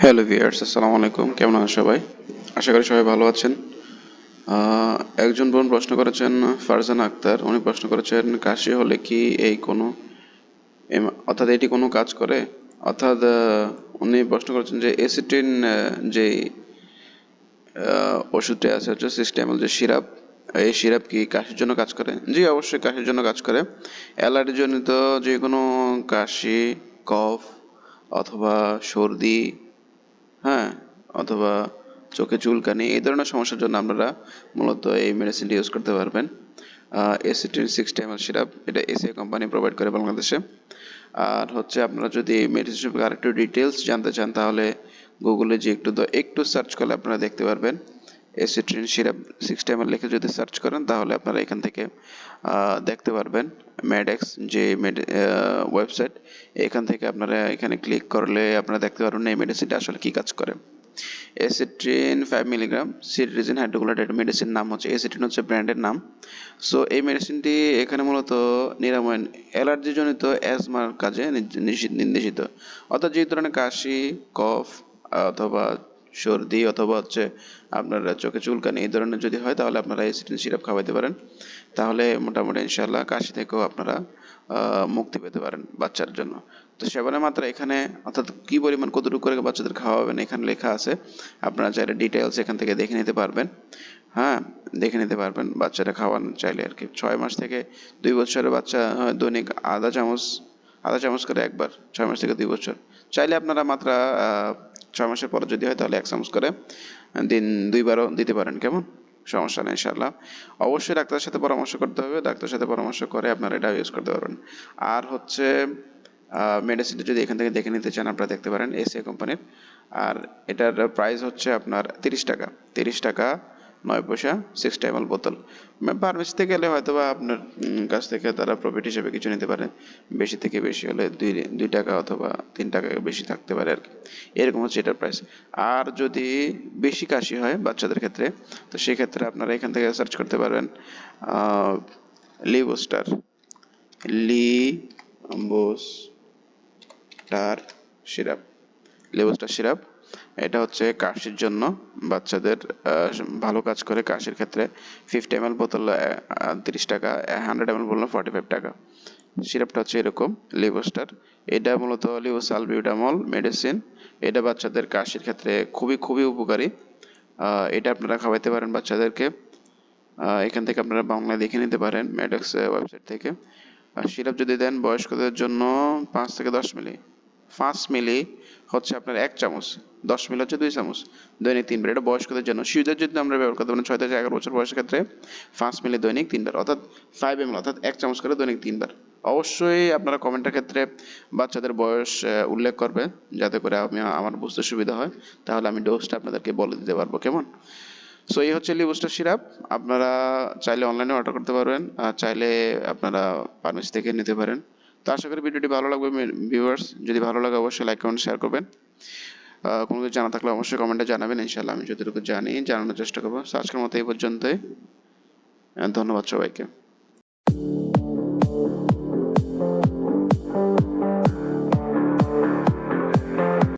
Hello viewers, আসসালামু আলাইকুম। কেমন আছেন সবাই? আশা করি সবাই ভালো আছেন। একজন বোন প্রশ্ন করেছেন, ফারজানা আক্তার। উনি প্রশ্ন করেছেন, কাশি হলে কি এই কোনো অর্থাৎ এটি কোনো কাজ করে? অর্থাৎ উনি প্রশ্ন করেছেন যে এসিটিন যে ওষুধটি আছে হচ্ছে সিস্টেমল যে সিরাপ, এই সিরাপ কি কাশির জন্য কাজ করে? জি, অবশ্যই কাশির জন্য কাজ করে। অ্যালার্জিজনিত যে কোনো কাশি, কফ অথবা সর্দি, হ্যাঁ, অথবা চোখে চুলকানি, এই ধরনের সমস্যার জন্য আপনারা মূলত এই মেডিসিনটি ইউজ করতে পারবেন। এসিটিন 60 ml সিরাপ, এটা এসিআই কোম্পানি প্রোভাইড করে বাংলাদেশে। আর হচ্ছে আপনারা যদি এই মেডিসিন সম্পর্কে আরেকটু ডিটেলস জানতে চান, তাহলে গুগলে যে একটু সার্চ করলে আপনারা দেখতে পারবেন। এসিট্রিন সিরাপ 60 ml লিখে যদি সার্চ করেন, তাহলে আপনারা এখান থেকে দেখতে পারবেন মেডেক্স যে ওয়েবসাইট, এখান থেকে আপনারা এখানে ক্লিক করলে আপনারা দেখতে পারবেন এই মেডিসিনটা আসলে কি কাজ করে। এসিট্রিন 5 mg সিট্রিজিন হাইড্রোক্লোরাইড মেডিসিন, নাম হচ্ছে এসিট্রিন, হচ্ছে ব্র্যান্ডের নাম। সো এই মেডিসিনটি এখানে মূলত নিরাময় অ্যালার্জিজনিত অ্যাজমার কাজে নির্দেশিত। অর্থাৎ যে ধরনের কাশি, কফ অথবা সর্দি অথবা হচ্ছে আপনার চোখে চুলকানি, এই ধরনের যদি হয়, তাহলে আপনারা এসিটিন সিরাপ খাওয়াইতে পারেন। তাহলে মোটামুটি ইনশাল্লাহ কাশি থেকেও আপনারা মুক্তি পেতে পারেন বাচ্চার জন্য। তো সেবনের মাত্রা এখানে, অর্থাৎ কি পরিমাণ কতটুকু করে বাচ্চাদের খাওয়াবেন, এখানে লেখা আছে। আপনারা চাইলে ডিটেলস এখান থেকে দেখে নিতে পারবেন। হ্যাঁ, দেখে নিতে পারবেন বাচ্চারা খাওয়ানো চাইলে আর কি। 6 মাস থেকে 2 বছরের বাচ্চা দৈনিক আধা চামচ করে একবার, 6 মাস থেকে 2 বছর। চাইলে আপনারা মাত্রা 6 মাসের পরে যদি হয়, তাহলে 1 চামচ করে দিন 2বারও দিতে পারেন। কেমন? সমস্যা নেই ইনশাল্লাহ। অবশ্যই ডাক্তারের সাথে পরামর্শ করতে হবে, ডাক্তারের সাথে পরামর্শ করে আপনারা এটা ইউজ করতে পারবেন। আর হচ্ছে মেডিসিনটা যদি এখান থেকে দেখে নিতে চান, আপনারা দেখতে পারেন এসিআই কোম্পানির। আর এটার প্রাইস হচ্ছে আপনার 30 টাকা, 30 টাকা 9 পয়সা, 60 ml বোতল। ফার্মেসিতে গেলে হয়তো বা আপনার কাছ থেকে তারা প্রফিট হিসেবে কিছু নিতে পারে, বেশি থেকে বেশি হলে 2 টাকা অথবা 3 টাকা বেশি থাকতে পারে আর কি। এরকম হচ্ছে এটার প্রাইস। আর যদি বেশি কাশি হয় বাচ্চাদের ক্ষেত্রে, তো সেক্ষেত্রে আপনারা এখান থেকে সার্চ করতে পারবেন লিবোস্টার, লিবোস্টার সিরাপ, লেবুস্টার সিরাপ। এটা হচ্ছে কাশির জন্য বাচ্চাদের ভালো কাজ করে কাশির ক্ষেত্রে। 50 ml বোতল 30 টাকা, 100 ml বোতল 45 টাকা। সিরাপটা হচ্ছে এরকম লিবোস্টার। এটা মূলত লিবোসালবিউটামল মেডিসিন। এটা বাচ্চাদের কাশির ক্ষেত্রে খুবই খুবই উপকারী। এটা আপনারা খাওয়াইতে পারেন বাচ্চাদেরকে। এখান থেকে আপনারা বাংলায় দেখে নিতে পারেন মেডেক্স ওয়েবসাইট থেকে। আর সিরাপ যদি দেন বয়স্কদের জন্য 5 থেকে 10 মিলি, 5 মিলি হচ্ছে আপনার 1 চামচ, 10 মিলি হচ্ছে 2 চামচ, দৈনিক 3 বার। এটা বয়স্কদের জন্য। শিশুদের যদি আমরা ব্যবহার করতে পারি 6 থেকে 11 বছর বয়সের ক্ষেত্রে 5 মিলি দৈনিক 3 বার, অর্থাৎ 5 ml, অর্থাৎ 1 চামচ করে দৈনিক 3 বার। অবশ্যই আপনারা কমেন্টের ক্ষেত্রে বাচ্চাদের বয়স উল্লেখ করবেন, যাতে করে আমার বুঝতে সুবিধা হয়, তাহলে আমি ডোজটা আপনাদেরকে বলে দিতে পারবো। কেমন? সো এই হচ্ছে লিবুস্টার সিরাপ। আপনারা চাইলে অনলাইনে অর্ডার করতে পারবেন, আর চাইলে আপনারা ফার্মেসি থেকে নিতে পারেন। তো আশা করি ভিডিওটি ভালো লাগবে ভিউয়ার্স। যদি ভালো লাগে অবশ্যই লাইক কমেন্ট শেয়ার করবেন। কোনো কিছু জানা থাকলে অবশ্যই কমেন্টে জানাবেন, ইনশাল্লাহ আমি যতটুকু জানি জানানোর চেষ্টা করবো। আজকের মতো এই পর্যন্তই। ধন্যবাদ সবাইকে।